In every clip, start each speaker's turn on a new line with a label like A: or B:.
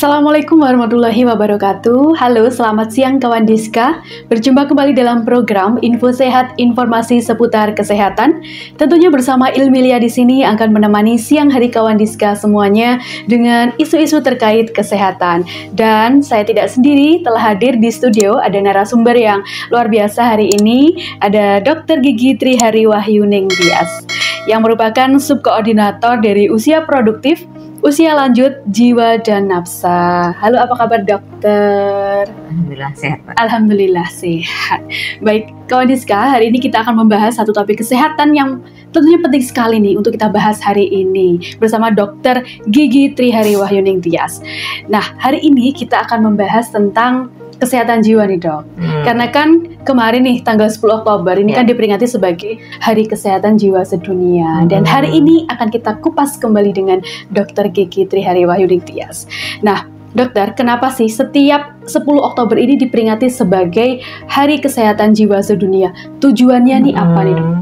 A: Assalamualaikum warahmatullahi wabarakatuh. Halo, selamat siang kawan Diska. Berjumpa kembali dalam program Info Sehat, informasi seputar kesehatan. Tentunya bersama Ilmilia di sini akan menemani siang hari kawan Diska semuanya dengan isu-isu terkait kesehatan. Dan saya tidak sendiri, telah hadir di studio ada narasumber yang luar biasa hari ini. Ada Dr. Gigi Trihari Wahyuning Tias yang merupakan subkoordinator dari Usia Produktif, Usia Lanjut, Jiwa dan Nafsa. Halo, apa kabar dokter?
B: Alhamdulillah sehat, Pak.
A: Alhamdulillah sehat. Baik, kawan Diska, hari ini kita akan membahas satu topik kesehatan yang tentunya penting sekali nih untuk kita bahas hari ini bersama Dr. Gigi Trihari Wahyuning Tias. Nah, hari ini kita akan membahas tentang kesehatan jiwa nih dok. Karena kan kemarin nih tanggal 10 Oktober ini kan diperingati sebagai Hari Kesehatan Jiwa Sedunia. Dan hari ini akan kita kupas kembali dengan Dr. Gigi Trihari Wahyuning Tias. Nah dokter, kenapa sih setiap 10 Oktober ini diperingati sebagai Hari Kesehatan Jiwa Sedunia? Tujuannya nih apa nih dok?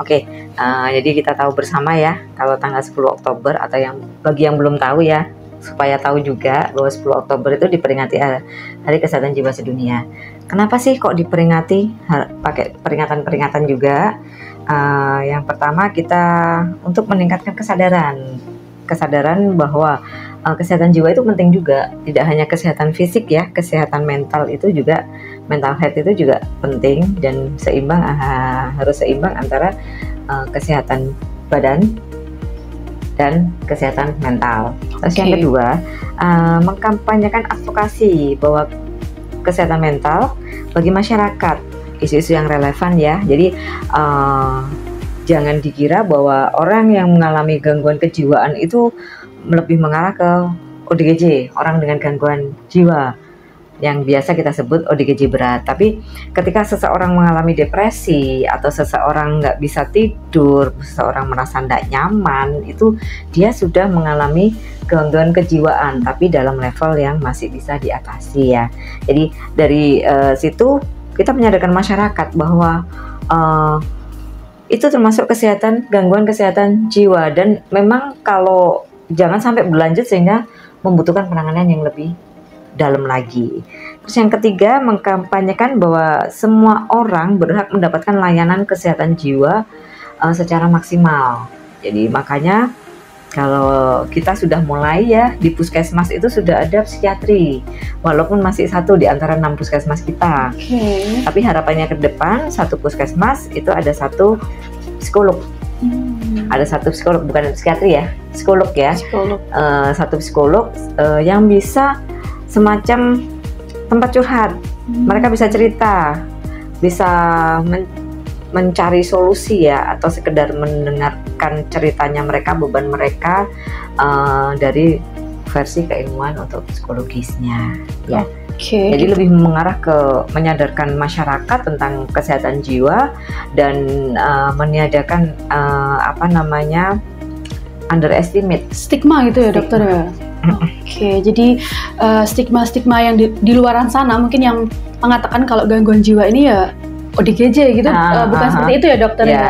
B: Oke, jadi kita tahu bersama ya kalau tanggal 10 Oktober atau yang bagi yang belum tahu ya, supaya tahu juga bahwa 10 Oktober itu diperingati Hari Kesehatan Jiwa Sedunia. Kenapa sih kok diperingati pakai peringatan-peringatan juga? Yang pertama kita untuk meningkatkan kesadaran bahwa kesehatan jiwa itu penting juga. Tidak hanya kesehatan fisik ya, kesehatan mental itu juga, mental health itu juga penting dan seimbang, harus seimbang antara kesehatan badan dan kesehatan mental. Terus yang kedua, mengkampanyekan advokasi bahwa kesehatan mental bagi masyarakat, isu-isu yang relevan ya. Jadi jangan dikira bahwa orang yang mengalami gangguan kejiwaan itu lebih mengarah ke ODGJ, orang dengan gangguan jiwa, yang biasa kita sebut ODGJ berat. Tapi ketika seseorang mengalami depresi atau seseorang nggak bisa tidur, seseorang merasa tidak nyaman, itu dia sudah mengalami gangguan kejiwaan, tapi dalam level yang masih bisa diatasi ya. Jadi dari situ kita menyadarkan masyarakat bahwa itu termasuk gangguan kesehatan jiwa, dan memang kalau jangan sampai berlanjut sehingga membutuhkan penanganan yang lebih dalam lagi. Terus yang ketiga, mengkampanyekan bahwa semua orang berhak mendapatkan layanan kesehatan jiwa secara maksimal. Jadi makanya kalau kita sudah mulai ya di puskesmas itu sudah ada psikiatri, walaupun masih satu di antara 6 puskesmas kita. Tapi harapannya ke depan satu puskesmas itu ada satu psikolog. Ada satu psikolog, bukan psikiatri ya, psikolog ya. Satu psikolog yang bisa semacam tempat curhat. Mereka bisa cerita, bisa mencari solusi ya, atau sekedar mendengarkan ceritanya mereka, beban mereka dari versi keilmuan untuk psikologisnya ya. Jadi lebih mengarah ke menyadarkan masyarakat tentang kesehatan jiwa dan meniadakan underestimate
A: stigma gitu ya dokter ya. Jadi stigma-stigma yang di luaran sana mungkin yang mengatakan kalau gangguan jiwa ini ya ODGJ gitu, bukan seperti itu ya dokter ya.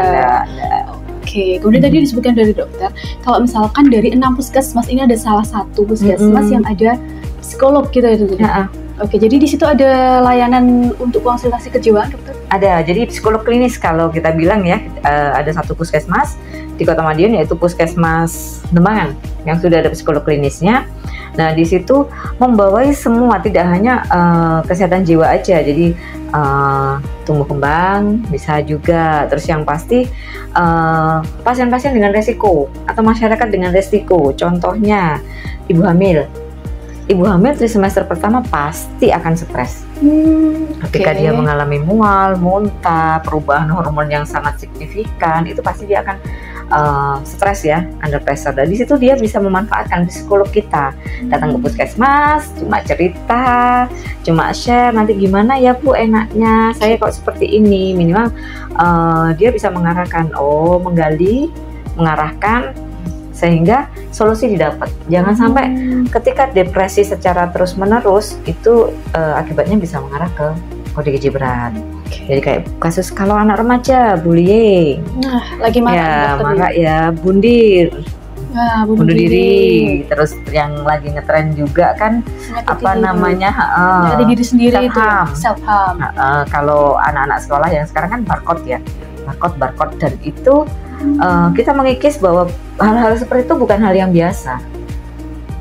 A: Kemudian tadi disebutkan dari dokter, kalau misalkan dari 6 puskesmas ini ada salah satu puskesmas yang ada psikolog gitu ya. Jadi di situ ada layanan untuk konsultasi kejiwaan dokter?
B: Ada, jadi psikolog klinis kalau kita bilang ya, ada satu puskesmas di Kota Madiun yaitu Puskesmas Dembangan yang sudah ada psikolog klinisnya. Nah di situ membawai semua, tidak hanya kesehatan jiwa aja, jadi tumbuh kembang bisa juga. Terus yang pasti pasien-pasien dengan resiko atau masyarakat dengan resiko, contohnya ibu hamil. Ibu hamil trimester pertama pasti akan stres. Ketika dia mengalami mual, muntah, perubahan hormon yang sangat signifikan, itu pasti dia akan stres ya, under pressure. Dan di situ dia bisa memanfaatkan psikolog kita, datang ke puskesmas, cuma cerita, cuma share, nanti gimana ya Bu enaknya, saya kok seperti ini. Minimal dia bisa mengarahkan, menggali, mengarahkan sehingga solusi didapat. Jangan sampai ketika depresi secara terus menerus itu akibatnya bisa mengarah ke ODGJ berat. Jadi kayak kasus kalau anak remaja bullying,
A: lagi marah
B: ya, bundir,
A: Wah,
B: bunuh diri. Terus yang lagi ngetren juga kan
A: menyakiti diri sendiri, itu self harm.
B: Kalau anak-anak sekolah yang sekarang kan barcode ya, barcode dan itu kita mengikis bahwa hal-hal seperti itu bukan hal yang biasa.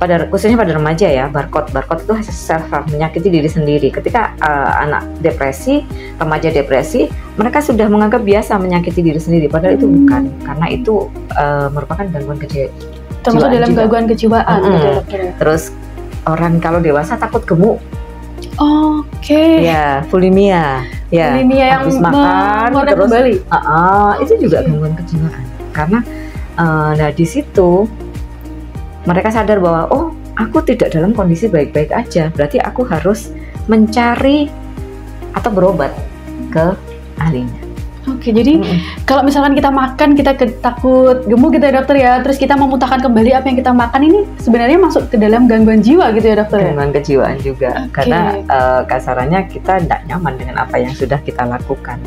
B: Khususnya pada remaja ya, barcode itu self harm, menyakiti diri sendiri. Ketika anak depresi, remaja depresi, mereka sudah menganggap biasa menyakiti diri sendiri, padahal itu bukan, karena itu merupakan gangguan kejiwaan.
A: Termasuk dalam gangguan kejiwaan.
B: Terus orang kalau dewasa takut gemuk.
A: Oke.
B: Ya, bulimia. Ya,
A: bulimia
B: habis
A: yang
B: makan terus
A: kembali.
B: Itu juga gangguan kejiwaan. Karena di situ mereka sadar bahwa aku tidak dalam kondisi baik-baik aja, berarti aku harus mencari atau berobat ke ahlinya.
A: Oke, jadi kalau misalkan kita makan, kita takut gemuk gitu ya dokter ya, terus kita memuntahkan kembali apa yang kita makan, ini sebenarnya masuk ke dalam gangguan jiwa gitu ya dokter?
B: Gangguan kejiwaan juga, karena kasarannya kita tidak nyaman dengan apa yang sudah kita lakukan.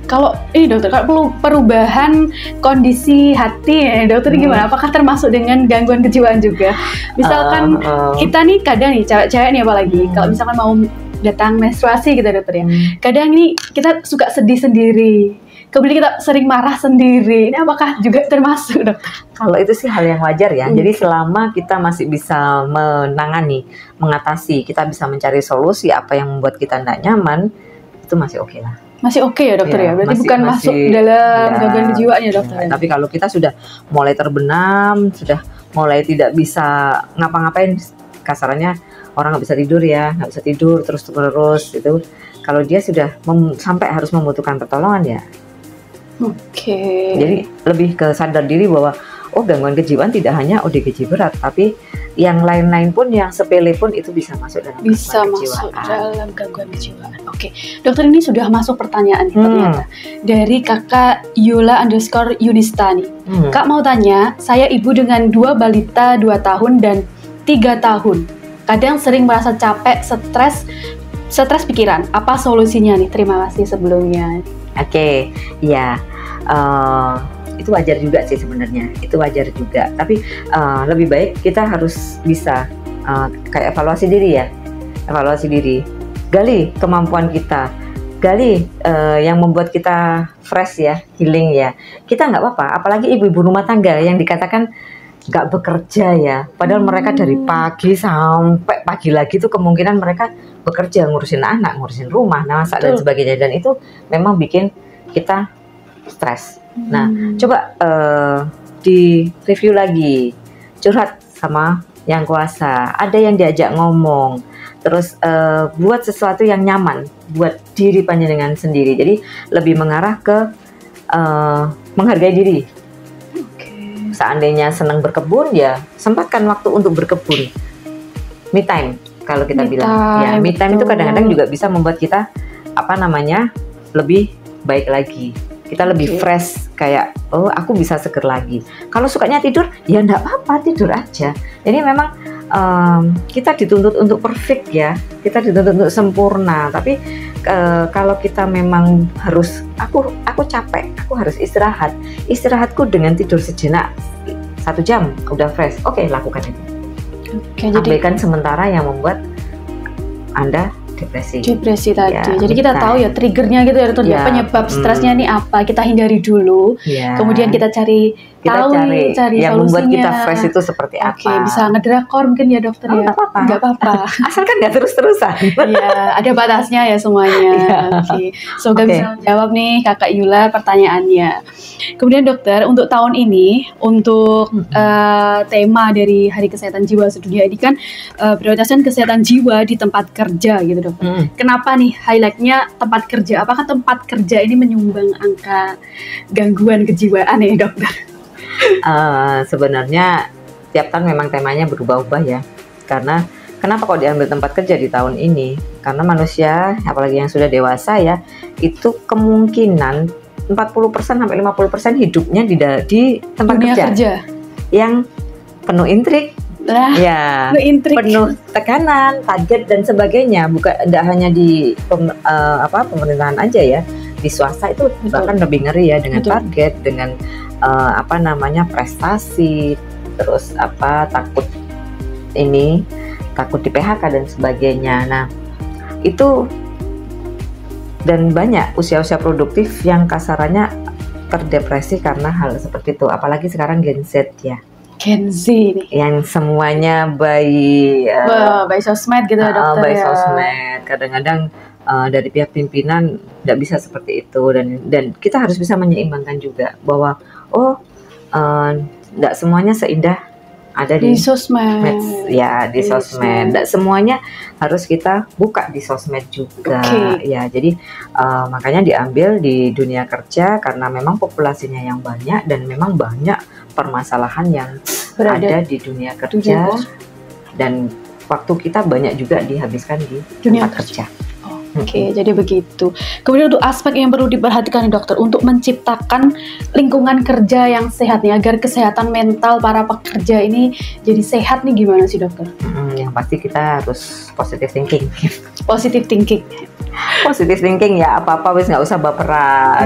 A: Kalau ini dokter, kalau perubahan kondisi hati ya dokter, gimana? Apakah termasuk dengan gangguan kejiwaan juga? Misalkan kita nih kadang nih cewek-cewek nih apalagi, kalau misalkan mau datang menstruasi gitu dokter ya, kadang ini kita suka sedih sendiri. Kemudian kita sering marah sendiri. Ini apakah juga termasuk, dokter?
B: Kalau itu sih hal yang wajar ya. Jadi selama kita masih bisa menangani, mengatasi, kita bisa mencari solusi apa yang membuat kita tidak nyaman, itu masih oke lah.
A: Masih oke ya dokter ya? Berarti bukan masuk dalam gangguan kejiwaan ya dokter?
B: Tapi kalau kita sudah mulai terbenam, sudah mulai tidak bisa ngapa-ngapain, kasarannya orang nggak bisa tidur ya, nggak bisa tidur terus itu. Kalau dia sudah sampai harus membutuhkan pertolongan ya.
A: Oke.
B: Jadi lebih ke sadar diri bahwa gangguan kejiwaan tidak hanya ODGJ berat, tapi yang lain-lain pun, yang sepele pun itu bisa masuk dalam
A: gangguan kejiwaan. Oke, dokter, ini sudah masuk pertanyaan ternyata dari kakak Yula_Yunista nih. Kak mau tanya, saya ibu dengan 2 balita 2 tahun dan 3 tahun. Kadang sering merasa capek, stres pikiran. Apa solusinya nih? Terima kasih sebelumnya.
B: Oke, ya itu wajar juga sih sebenarnya, itu wajar juga. Tapi lebih baik kita harus bisa kayak evaluasi diri ya, gali kemampuan kita, gali yang membuat kita fresh ya, healing ya. Kita nggak apa-apa, apalagi ibu-ibu rumah tangga yang dikatakan nggak bekerja ya, padahal mereka dari pagi sampai pagi lagi tuh kemungkinan mereka bekerja, ngurusin anak, ngurusin rumah, masak dan sebagainya, dan itu memang bikin kita stres. Nah, coba di review lagi, curhat sama yang kuasa, ada yang diajak ngomong, terus buat sesuatu yang nyaman buat diri panjenengan sendiri. Jadi lebih mengarah ke menghargai diri. Seandainya senang berkebun, ya sempatkan waktu untuk berkebun. Me time kalau kita bilang. Ya, me time itu kadang-kadang juga bisa membuat kita lebih baik lagi. Kita lebih fresh, kayak aku bisa seger lagi. Kalau sukanya tidur, ya enggak apa-apa, tidur aja. Jadi memang kita dituntut untuk perfect ya. Kita dituntut untuk sempurna. Tapi kalau kita memang harus, aku capek, aku harus istirahat. Istirahatku dengan tidur sejenak 1 jam udah fresh. Oke, lakukan itu. Abaikan sementara yang membuat Anda depresi tadi.
A: Ya, jadi kita tahu ya triggernya gitu ya, penyebab stresnya ini apa, kita hindari dulu. Kemudian kita cari
B: yang
A: solusinya.
B: Membuat kita fresh itu seperti apa.
A: Bisa ngedrakor mungkin ya dokter ya. Nggak apa-apa.
B: Asalkan nggak terus-terusan.
A: Iya, ada batasnya ya semuanya. Semoga bisa menjawab nih kakak Yula pertanyaannya. Kemudian dokter, untuk tahun ini, untuk tema dari Hari Kesehatan Jiwa Sedunia ini kan prioritaskan kesehatan jiwa di tempat kerja gitu dokter. Kenapa nih highlightnya tempat kerja? Apakah tempat kerja ini menyumbang angka gangguan kejiwaan ya dokter?
B: Sebenarnya tiap tahun memang temanya berubah-ubah ya. Karena kenapa kok diambil tempat kerja di tahun ini? Karena manusia, apalagi yang sudah dewasa ya, itu kemungkinan 40% sampai 50% hidupnya di tempat kerja yang penuh intrik. Penuh tekanan, target dan sebagainya. Bukan tidak hanya di pemerintahan aja ya, di swasta itu bahkan lebih ngeri ya, dengan target, dengan prestasi, terus takut takut di PHK dan sebagainya. Nah, itu dan banyak usia-usia produktif yang kasarannya terdepresi karena hal seperti itu. Apalagi sekarang Gen Z ya.
A: Gen Z nih.
B: Yang semuanya by
A: sosmed gitu ya dokter
B: by
A: ya.
B: sosmed. Kadang-kadang dari pihak pimpinan tidak bisa seperti itu, dan kita harus bisa menyeimbangkan juga bahwa tidak semuanya seindah ada di
A: sosmed.
B: Ya, di sosmed. Tidak semuanya harus kita buka di sosmed juga. Ya, jadi makanya diambil di dunia kerja karena memang populasinya yang banyak dan memang banyak permasalahan yang ada di dunia kerja dan waktu kita banyak juga dihabiskan di dunia kerja.
A: Oke, jadi begitu. Kemudian untuk aspek yang perlu diperhatikan nih dokter, untuk menciptakan lingkungan kerja yang sehat nih, agar kesehatan mental para pekerja ini jadi sehat nih, gimana sih dokter?
B: Yang pasti kita harus positive thinking.
A: Positive thinking.
B: Positive thinking ya, apa-apa wis nggak usah baperan.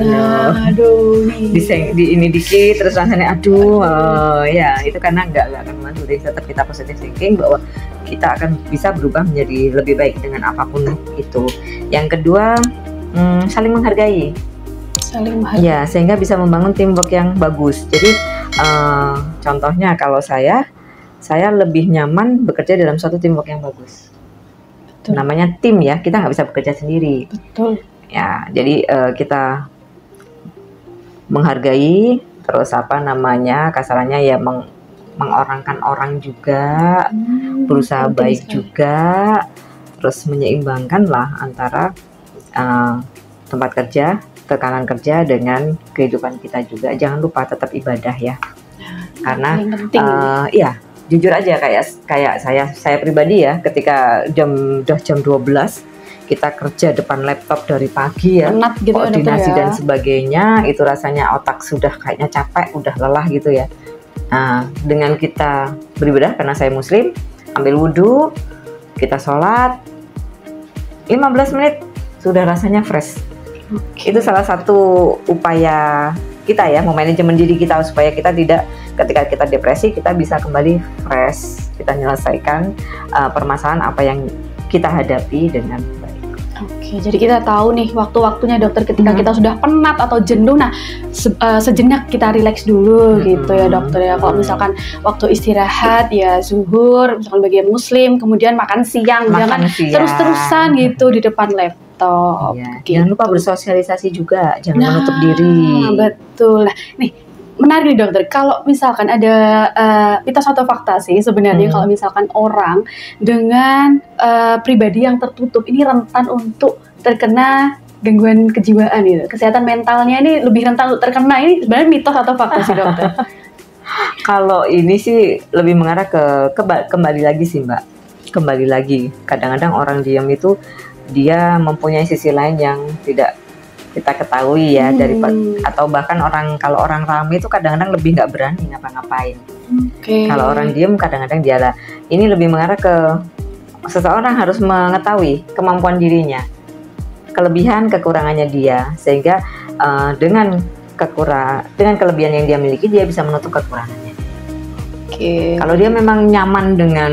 A: Aduh,
B: di ini dikit terus rasanya ya itu karena nggak akan membantu. Jadi tetap kita positive thinking bahwa kita akan bisa berubah menjadi lebih baik dengan apapun itu. Yang kedua, saling menghargai. Ya, sehingga bisa membangun teamwork yang bagus. Jadi contohnya kalau saya lebih nyaman bekerja dalam suatu teamwork yang bagus. Betul. Namanya tim ya, kita nggak bisa bekerja sendiri.
A: Betul.
B: Ya, jadi kita menghargai, terus kasarannya ya mengorangkan orang juga, berusaha baik juga, terus menyeimbangkan lah antara tempat kerja, tekanan kerja dengan kehidupan kita juga. Jangan lupa tetap ibadah ya, karena ya jujur aja kayak saya pribadi ya, ketika jam 12 kita kerja depan laptop dari pagi ya,
A: gitu
B: koordinasi
A: ya,
B: dan sebagainya, itu rasanya otak sudah kayaknya capek, udah lelah gitu ya. Nah, dengan kita beribadah, karena saya muslim, ambil wudhu, kita sholat 15 menit sudah rasanya fresh. Itu salah satu upaya kita ya, memanajemen diri kita supaya kita tidak, ketika kita depresi, kita bisa kembali fresh, kita menyelesaikan permasalahan apa yang kita hadapi dengan baik.
A: Oke, jadi kita tahu nih waktu-waktunya dokter ketika kita sudah penat atau jenuh, nah sejenak kita relax dulu gitu ya dokter ya. Kalau misalkan waktu istirahat ya zuhur, misalkan bagian muslim, kemudian makan siang, jangan terus-terusan gitu di depan laptop.
B: Gitu. Jangan lupa bersosialisasi juga, jangan menutup diri.
A: Betul. Nah, nih menarik nih dokter, kalau misalkan ada mitos atau fakta sih sebenarnya kalau misalkan orang dengan pribadi yang tertutup ini rentan untuk terkena gangguan kejiwaan gitu, kesehatan mentalnya ini lebih rentan untuk terkena, ini sebenarnya mitos atau fakta sih dokter?
B: Kalau ini sih lebih mengarah ke kembali lagi sih Mbak, kembali lagi. Kadang-kadang orang diam itu dia mempunyai sisi lain yang tidak kita ketahui ya, atau bahkan kalau orang ramai itu kadang-kadang lebih nggak berani ngapa-ngapain. Kalau orang diem kadang-kadang ini lebih mengarah ke seseorang harus mengetahui kemampuan dirinya, kelebihan kekurangannya dia, sehingga dengan kelebihan yang dia miliki dia bisa menutup kekurangannya. Kalau dia memang nyaman dengan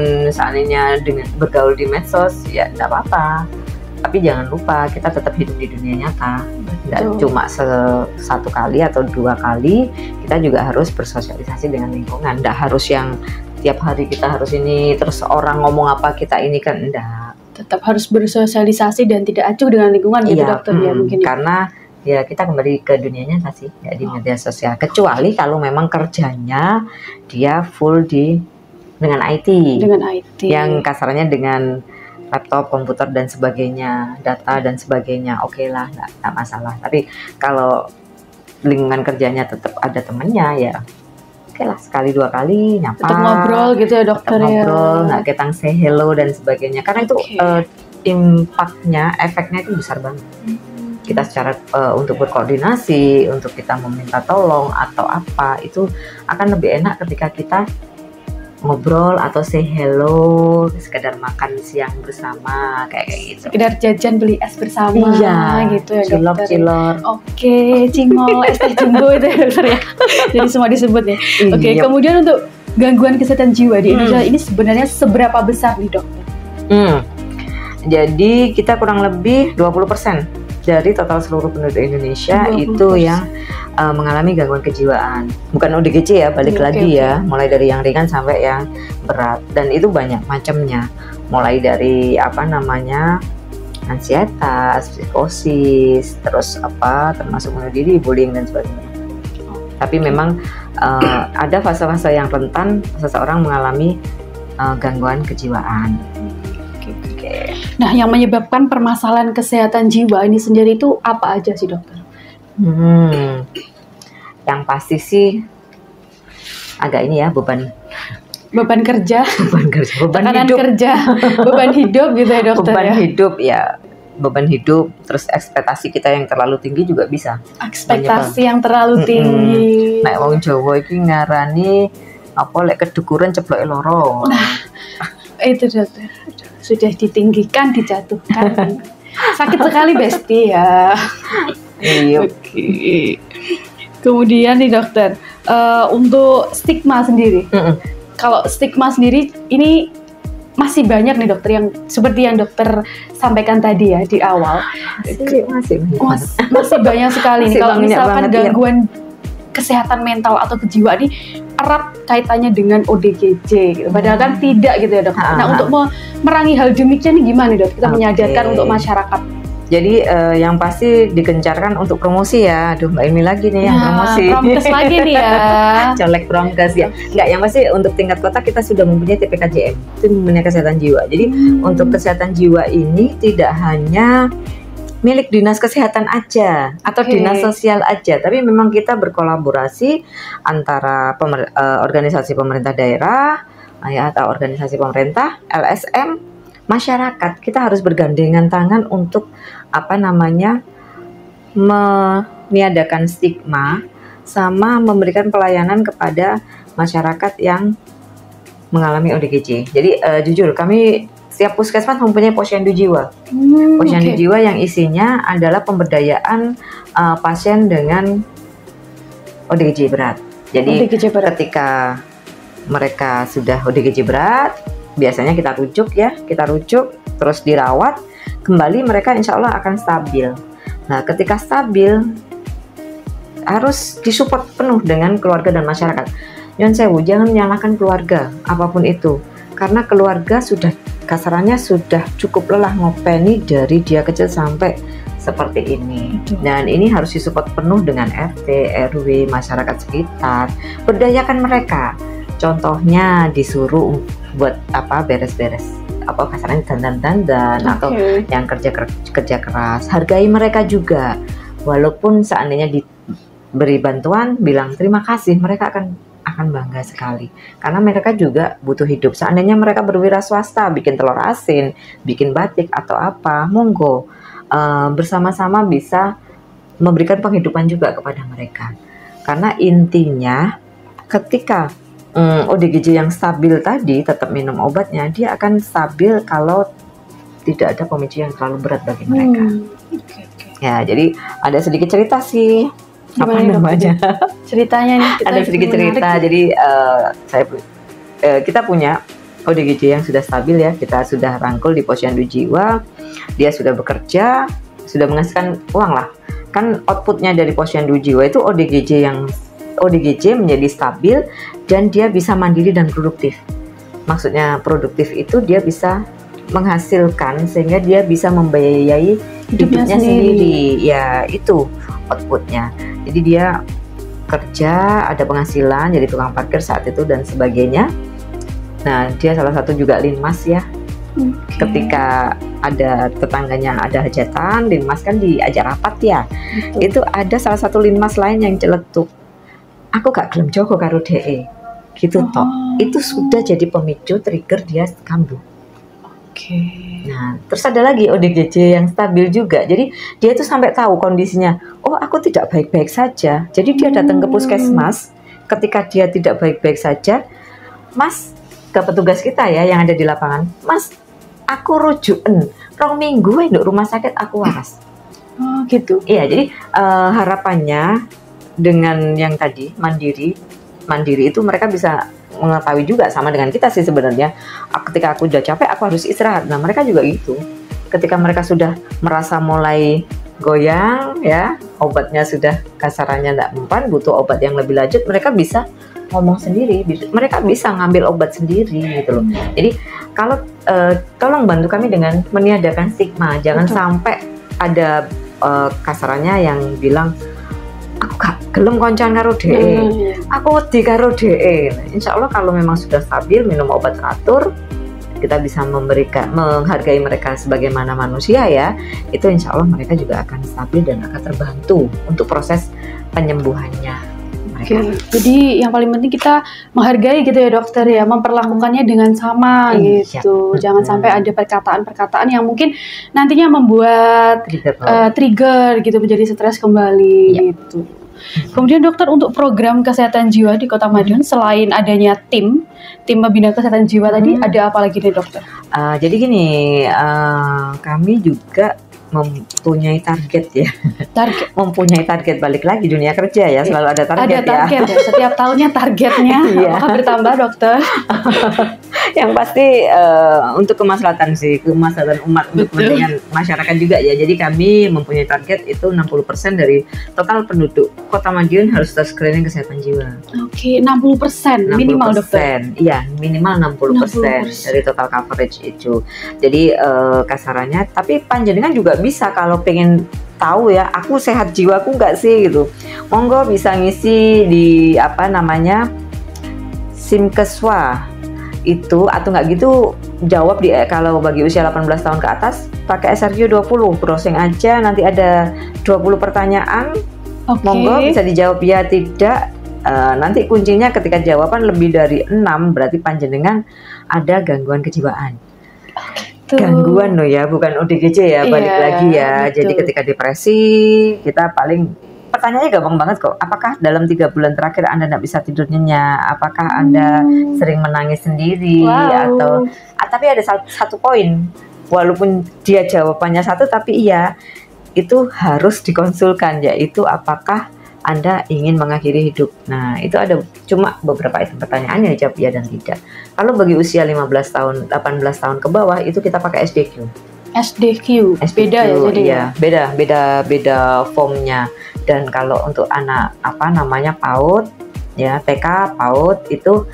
B: bergaul di medsos ya nggak apa-apa. Tapi jangan lupa kita tetap hidup di dunia nyata. Tidak cuma satu kali atau dua kali, kita juga harus bersosialisasi dengan lingkungan. Tidak harus yang tiap hari kita harus ini, terus orang ngomong apa kita ini kan enggak.
A: Tetap harus bersosialisasi dan tidak acuh dengan lingkungan gitu dokter ya mungkin.
B: Karena ya kita kembali ke dunia nyata sih, nggak di media sosial. Kecuali kalau memang kerjanya dia full dengan IT. Dengan IT. Yang kasarnya dengan laptop, komputer dan sebagainya, data dan sebagainya, oke lah, nggak masalah. Tapi kalau lingkungan kerjanya tetap ada temennya ya, oke lah, sekali dua kali nyapa.
A: Tetap ngobrol gitu ya dokter ya.
B: Ngobrol, nggak ketang say hello dan sebagainya. Karena itu impactnya, efeknya itu besar banget. Kita secara untuk berkoordinasi, untuk kita meminta tolong atau apa, itu akan lebih enak ketika kita ngobrol atau say hello, sekedar makan siang bersama kayak gitu.
A: Sekedar jajan beli es bersama gitu ya dokter.
B: Cilok.
A: Oke, cimol, es teh jumbo itu ya dokter ya. Jadi semua disebut ya. Oke, kemudian untuk gangguan kesehatan jiwa di Indonesia ini sebenarnya seberapa besar nih dokter?
B: Jadi kita kurang lebih 20% dari total seluruh penduduk Indonesia 20%. Itu yang mengalami gangguan kejiwaan. Bukan ODGJ ya, balik lagi ya, mulai dari yang ringan sampai yang berat. Dan itu banyak macamnya, mulai dari ansietas, psikosis, terus termasuk bunuh diri, bullying dan sebagainya. Tapi memang ada fase-fase yang rentan seseorang mengalami gangguan kejiwaan.
A: Nah, yang menyebabkan permasalahan kesehatan jiwa ini sendiri itu apa aja sih dokter?
B: Yang pasti sih agak ini ya, beban
A: kerja,
B: beban hidup
A: kerja, beban hidup gitu ya dokter.
B: Beban hidup, terus ekspektasi kita yang terlalu tinggi juga bisa.
A: Ekspektasi yang terlalu tinggi.
B: Nek wong Jawa iki ngarani lek kedukuran ceblok loro.
A: Nah, itu dokter. Sudah ditinggikan, dijatuhkan. Sakit sekali Besti ya.
B: Iya.
A: Kemudian nih dokter, untuk stigma sendiri. Kalau stigma sendiri ini masih banyak nih dokter, yang seperti yang dokter sampaikan tadi ya di awal. Masih banyak sekali nih. Kalau misalkan gangguan kesehatan mental atau kejiwaan ini erat kaitannya dengan ODGJ gitu. Padahal kan tidak gitu ya dokter. Nah, untuk memerangi hal demikian ini gimana dok? Kita menyadarkan untuk masyarakat.
B: Jadi yang pasti digencarkan untuk promosi ya. Aduh Mbak Imi lagi nih yang promosi.
A: Promkes lagi nih ya.
B: Colek promkes ya. Enggak, yang pasti untuk tingkat kota kita sudah mempunyai TPKJM, tim pembina kesehatan jiwa. Jadi untuk kesehatan jiwa ini tidak hanya milik dinas kesehatan aja atau dinas sosial aja, tapi memang kita berkolaborasi antara organisasi pemerintah daerah atau organisasi pemerintah, LSM, masyarakat. Kita harus bergandengan tangan untuk meniadakan stigma sama memberikan pelayanan kepada masyarakat yang mengalami ODGJ. Jadi jujur kami setiap puskesmas mempunyai posyandu jiwa. Posyandu jiwa yang isinya adalah pemberdayaan pasien dengan ODGJ berat. Jadi ketika mereka sudah ODGJ berat, biasanya kita rujuk, terus dirawat, kembali mereka insya Allah akan stabil. Nah, ketika stabil, harus disupport penuh dengan keluarga dan masyarakat. Nyun sewu, jangan menyalahkan keluarga, apapun itu. Karena keluarga kasarannya sudah cukup lelah ngopeni dari dia kecil sampai seperti ini. Dan ini harus disupport penuh dengan RT, RW, masyarakat sekitar. Berdayakan mereka. Contohnya disuruh buat beres-beres, kasarnya dandan-dandan atau yang kerja keras. Hargai mereka juga. Walaupun seandainya diberi bantuan, bilang terima kasih, mereka akan bangga sekali karena mereka juga butuh hidup. Seandainya mereka berwira swasta, bikin telur asin, bikin batik atau apa, monggo bersama-sama bisa memberikan penghidupan juga kepada mereka. Karena intinya ketika ODGJ yang stabil tadi tetap minum obatnya, dia akan stabil kalau tidak ada pemicu yang terlalu berat bagi mereka. Ya, jadi ada sedikit cerita sih. Apa namanya?
A: Ceritanya nih.
B: Ada sedikit cerita. Jadi kita punya ODGJ yang sudah stabil ya. Kita sudah rangkul di posyandu jiwa. Dia sudah bekerja, sudah menghasilkan uang lah. Kan outputnya dari posyandu jiwa itu ODGJ menjadi stabil dan dia bisa mandiri dan produktif. Maksudnya produktif itu dia bisa menghasilkan sehingga dia bisa membiayai hidupnya sendiri. Ya, itu outputnya. Jadi dia kerja, ada penghasilan, jadi tukang parkir saat itu dan sebagainya. Nah, dia salah satu juga linmas ya. Ketika ada tetangganya ada hajatan, linmas kan diajak rapat ya. Itu ada salah satu linmas lain yang celetuk. Aku gak gelem jogo karo DE. Gitu toh. Itu sudah jadi pemicu trigger dia kambuh. Nah, terus ada lagi ODGJ yang stabil juga. Jadi dia tuh sampai tahu kondisinya. Oh, aku tidak baik-baik saja. Jadi dia datang ke puskesmas. Ketika dia tidak baik-baik saja, Mas, ke petugas kita ya yang ada di lapangan. Mas, aku rujukan. 2 minggu di rumah sakit aku waras.
A: Oh, gitu.
B: Iya, jadi harapannya dengan yang tadi mandiri itu mereka bisa mengetahui juga, sama dengan kita sih sebenarnya. Ketika aku udah capek, aku harus istirahat. Nah mereka juga gitu. Ketika mereka sudah merasa mulai goyang ya, obatnya sudah kasarannya tidak mempan, butuh obat yang lebih lanjut, mereka bisa ngomong sendiri, mereka bisa ngambil obat sendiri gitu loh. Jadi kalau tolong bantu kami dengan meniadakan stigma, jangan sampai ada kasarannya yang bilang aku gak gelem koncan karo DE, aku wedi karo DE. Insya Allah kalau memang sudah stabil, minum obat teratur, kita bisa menghargai mereka sebagaimana manusia ya, itu insya Allah mereka juga akan stabil dan akan terbantu untuk proses penyembuhannya mereka.
A: Oke. Jadi yang paling penting kita menghargai gitu ya dokter ya, memperlakukannya dengan sama gitu. Jangan sampai ada perkataan-perkataan yang mungkin nantinya membuat trigger gitu, menjadi stres kembali gitu. Kemudian dokter, untuk program kesehatan jiwa di Kota Madiun selain adanya tim pembina kesehatan jiwa tadi, ada apa lagi nih dokter?
B: Jadi gini, kami juga mempunyai target ya. Mempunyai target, balik lagi dunia kerja ya, selalu ada target ya. Ada
A: target ya, setiap tahunnya targetnya. Apakah bertambah dokter?
B: Yang pasti untuk kemaslahatan umat, untuk kepentingan masyarakat juga ya. Jadi kami mempunyai target itu 60% dari total penduduk Kota Madiun harus ter-screening kesehatan jiwa.
A: Oke, 60% minimal dokter.
B: Iya, minimal 60% dari total coverage itu. Jadi kasarannya, tapi panjenengan juga bisa kalau pengen tahu ya, aku sehat jiwaku nggak sih gitu. Monggo bisa ngisi di Simkeswa itu, atau nggak gitu jawab kalau bagi usia 18 tahun ke atas pakai SRQ 20, browsing aja, nanti ada 20 pertanyaan. Monggo bisa dijawab ya tidak. Nanti kuncinya ketika jawaban lebih dari 6 berarti panjenengan ada gangguan kejiwaan. Gangguan loh ya, bukan ODGJ ya, balik lagi ya. Betul. Jadi ketika depresi kita pertanyaannya gampang banget kok. Apakah dalam 3 bulan terakhir Anda tidak bisa tidur nyenyak? Apakah Anda sering menangis sendiri? Atau tapi ada satu poin, walaupun dia jawabannya satu, tapi iya, itu harus dikonsulkan, yaitu apakah Anda ingin mengakhiri hidup. Nah, itu ada cuma beberapa pertanyaan yang dijawab ya dan tidak. Kalau bagi usia 15 tahun, 18 tahun ke bawah itu kita pakai SDQ. Beda ya jadi ya. Beda formnya. Dan kalau untuk anak PAUD ya, TK, PAUD itu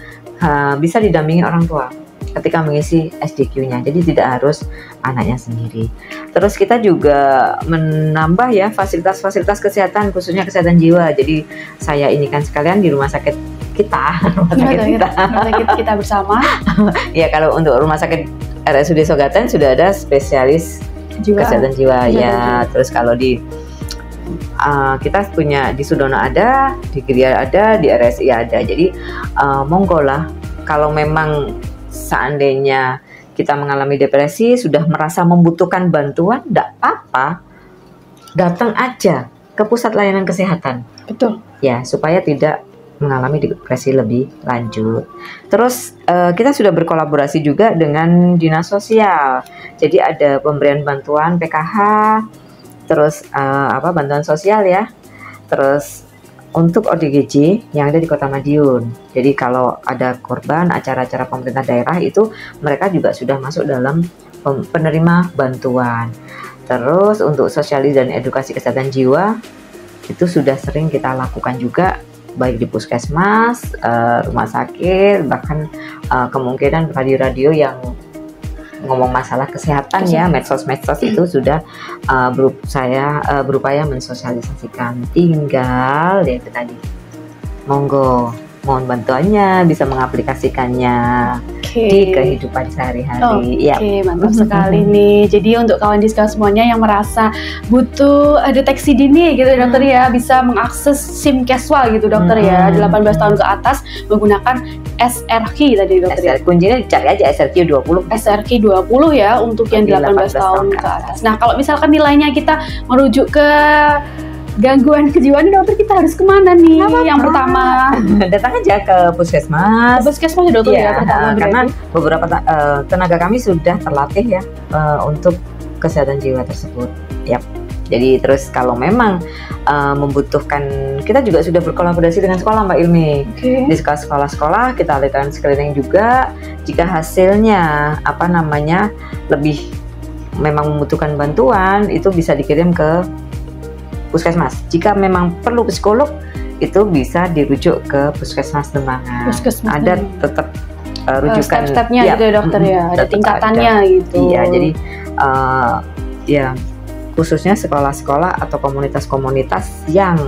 B: bisa didampingi orang tua ketika mengisi SDQ-nya. Jadi tidak harus anaknya sendiri. Terus kita juga menambah ya fasilitas-fasilitas kesehatan, khususnya kesehatan jiwa. Jadi saya ini kan sekalian di rumah sakit rumah sakit kita bersama. Ya, kalau untuk rumah sakit RSUD Sogaten sudah ada spesialis kesehatan jiwa ya. Terus kalau di kita punya di Sudono ada, di Gria ada, di RSI ada. Jadi monggo lah, kalau memang seandainya kita mengalami depresi, sudah merasa membutuhkan bantuan, tidak apa-apa, datang aja ke pusat layanan kesehatan.
A: Betul.
B: Ya, supaya tidak mengalami depresi lebih lanjut. Terus kita sudah berkolaborasi juga dengan dinas sosial. Jadi ada pemberian bantuan PKH, terus bantuan sosial ya. Terus untuk ODGJ yang ada di Kota Madiun. Jadi kalau ada korban acara-acara pemerintah daerah itu mereka juga sudah masuk dalam penerima bantuan. Terus untuk sosialis dan edukasi kesehatan jiwa itu sudah sering kita lakukan juga, baik di puskesmas, rumah sakit, bahkan kemungkinan radio-radio yang ngomong masalah kesehatan ya, medsos-medsos itu sudah berupaya mensosialisasikan. Tinggal ya itu tadi, monggo mohon bantuannya, bisa mengaplikasikannya di kehidupan sehari-hari.
A: Mantap sekali nih. Jadi untuk kawan Diska semuanya yang merasa butuh deteksi dini gitu dokter ya, bisa mengakses Simkeswa gitu dokter ya, 18 tahun ke atas menggunakan SRQ tadi dokter ya.
B: Kuncinya dicari aja SRQ 20.
A: SRQ 20 ya untuk yang 18 tahun ke atas. Nah, kalau misalkan nilainya kita merujuk ke gangguan kejiwaan dokter, kita harus kemana nih? Yang pertama
B: datang aja ke puskesmas.
A: Puskesmas ya dokter ya, pertama
B: karena beberapa tenaga kami sudah terlatih ya untuk kesehatan jiwa tersebut. Jadi terus kalau memang membutuhkan, kita juga sudah berkolaborasi dengan sekolah Mbak Ilmi. Di sekolah-sekolah kita adakan screening juga. Jika hasilnya lebih memang membutuhkan bantuan, itu bisa dikirim ke puskesmas. Jika memang perlu psikolog, itu bisa dirujuk ke puskesmas Dembangan. Ada tetap rujukan
A: step-stepnya gitu ya dokter ya, ada tingkatannya gitu.
B: Iya, jadi ya khususnya sekolah-sekolah atau komunitas-komunitas yang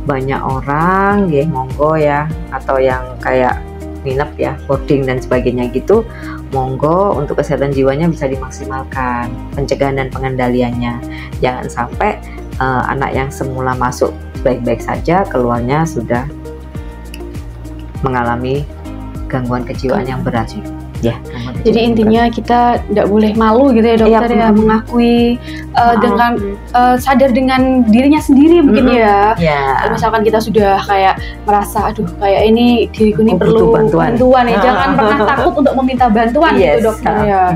B: banyak orang, ya monggo ya, atau yang kayak nginep ya, boarding dan sebagainya gitu, monggo untuk kesehatan jiwanya bisa dimaksimalkan, pencegahan dan pengendaliannya. Jangan sampai anak yang semula masuk baik-baik saja, keluarnya sudah mengalami gangguan kejiwaan yang berat. Ya,
A: jadi intinya kita tidak boleh malu gitu ya dokter ya, mengakui dengan sadar dengan dirinya sendiri mungkin ya. Kalau misalkan kita sudah kayak merasa aduh kayak ini diriku ini perlu bantuan ya, jangan pernah takut untuk meminta bantuan gitu dokter ya.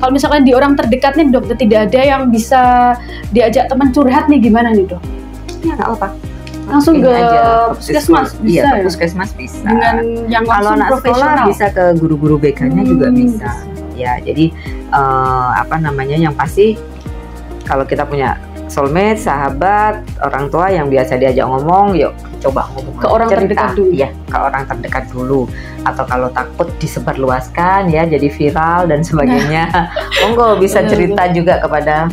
A: Kalau misalkan di orang terdekat nih dokter tidak ada yang bisa diajak teman curhat nih, gimana nih dok?
B: Ya nggak apa-apa,
A: langsung ke puskesmas bisa ya?
B: Puskesmas bisa.
A: Dengan yang
B: kalau anak sekolah bisa ke guru-guru BK-nya juga bisa. Ya, jadi yang pasti kalau kita punya soulmate, sahabat, orang tua yang biasa diajak ngomong, yuk coba ngomong
A: ke orang terdekat dulu.
B: Ya, ke orang terdekat dulu. Atau kalau takut disebarluaskan ya, jadi viral dan sebagainya, monggo bisa cerita juga kepada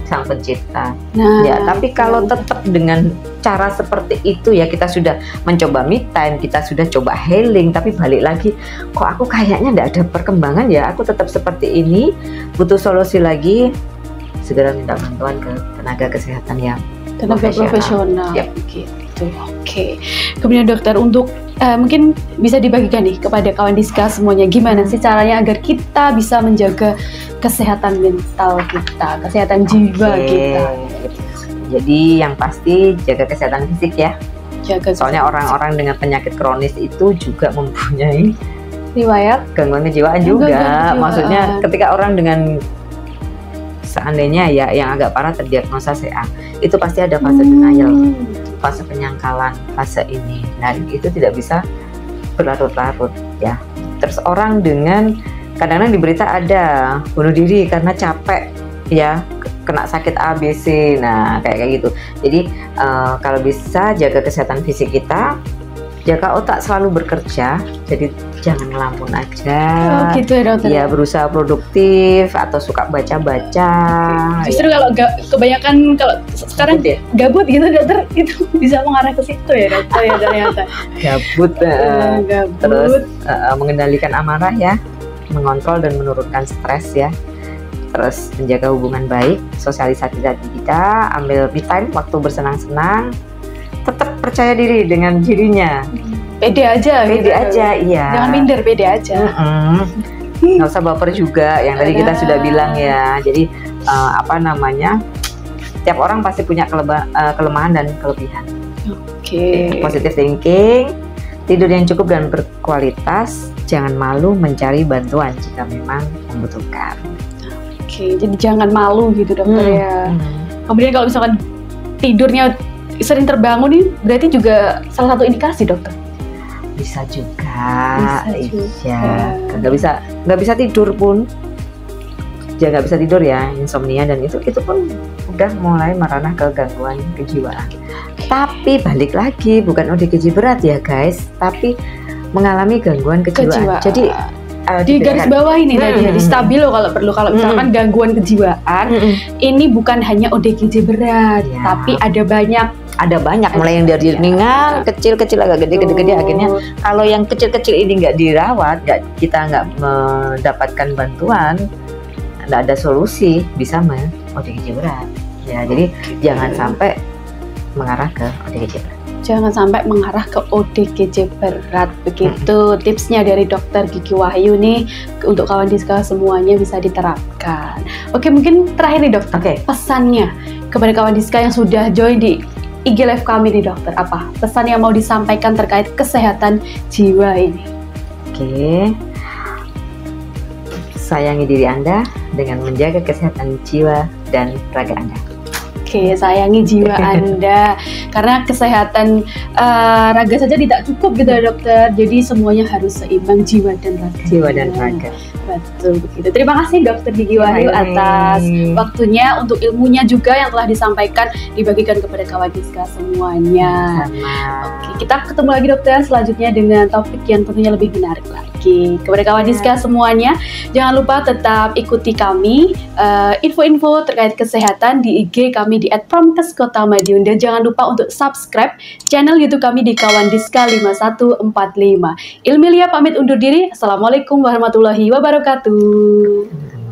B: Sang Pencipta. Ya, tapi kalau tetap dengan cara seperti itu ya, kita sudah mencoba me time, kita sudah coba healing, tapi balik lagi, kok aku kayaknya tidak ada perkembangan ya, aku tetap seperti ini, butuh solusi lagi, segera minta bantuan ke tenaga kesehatan yang
A: profesional. Yep. Gitu. Oke. Kemudian dokter, untuk mungkin bisa dibagikan nih kepada kawan Diska semuanya, gimana sih caranya agar kita bisa menjaga kesehatan mental kita, kesehatan jiwa kita.
B: Jadi yang pasti jaga kesehatan fisik ya. Soalnya orang-orang dengan penyakit kronis itu juga mempunyai
A: riwayat
B: gangguan kejiwaan juga. Maksudnya ketika orang dengan seandainya ya yang agak parah terdiagnosa CA, itu pasti ada fase denial, fase penyangkalan, fase ini. Nah, itu tidak bisa berlarut-larut ya. Terus orang dengan kadang-kadang di berita ada bunuh diri karena capek ya, kena sakit ABC. Nah, kayak gitu. Jadi kalau bisa jaga kesehatan fisik kita, jaga otak selalu bekerja, jadi jangan ngelamun aja.
A: Oh gitu ya dokter.
B: Ya, berusaha produktif atau suka baca-baca.
A: Justru kalau kebanyakan kalau sekarang gabut gitu dokter, itu bisa mengarah ke situ ya dokter ya ternyata.
B: Gabut. Terus mengendalikan amarah ya, mengontrol dan menurunkan stres ya. Terus menjaga hubungan baik, sosialisasi tadi kita, ambil me time, waktu bersenang-senang. Tetap percaya diri dengan dirinya.
A: Pede aja.
B: Iya.
A: Jangan minder, pede aja.
B: Nggak usah baper juga, yang tadi kita sudah bilang ya. Jadi tiap orang pasti punya kelemahan dan kelebihan.
A: Oke.
B: Positive thinking, tidur yang cukup dan berkualitas, jangan malu mencari bantuan jika memang membutuhkan.
A: Oke, jadi jangan malu gitu dokter ya. Kemudian kalau misalkan tidurnya sering terbangun nih, berarti juga salah satu indikasi dokter.
B: Bisa juga. Iya. Nggak bisa tidur pun, nggak bisa tidur ya, insomnia, dan itu pun udah mulai meranah ke gangguan kejiwaan. Tapi balik lagi, bukan ODGJ berat ya guys, tapi mengalami gangguan kejiwaan. Jadi
A: di garis bawah ini tadi di stabilo kalau perlu. Kalau misalkan gangguan kejiwaan ini bukan hanya ODGJ berat, tapi ada banyak mulai yang dari ringan, kecil-kecil, agak gede-gede. Akhirnya kalau yang kecil-kecil ini nggak dirawat, kita nggak mendapatkan bantuan, nggak ada solusi, bisa ODGJ berat ya. Jadi jangan sampai mengarah ke ODGJ berat. Jangan sampai mengarah ke ODGJ berat. Begitu tipsnya dari Dokter Gigi Wahyu nih, untuk kawan Diska semuanya bisa diterapkan. Oke, mungkin terakhir nih dokter, pesannya kepada kawan Diska yang sudah join di IG Live kami nih dokter, apa pesan yang mau disampaikan terkait kesehatan jiwa ini?
B: Oke, sayangi diri Anda dengan menjaga kesehatan jiwa dan raga Anda.
A: Oke, sayangi jiwa Anda karena kesehatan raga saja tidak cukup gitu ya dokter. Jadi semuanya harus seimbang jiwa dan raga.
B: Jiwa dan raga.
A: Betul begitu. Terima kasih Dokter Gigi Wahyu atas waktunya untuk ilmunya juga yang telah disampaikan dibagikan kepada kawan Diska semuanya.
B: Sama.
A: Oke, kita ketemu lagi dokter selanjutnya dengan topik yang tentunya lebih menarik lagi. Kepada kawan Diska semuanya, jangan lupa tetap ikuti kami info-info terkait kesehatan di IG kami di @promkes_kota_madiun dan jangan lupa untuk subscribe channel YouTube kami di kawan Diska 5145. Ilmilia pamit undur diri. Assalamualaikum warahmatullahi wabarakatuh.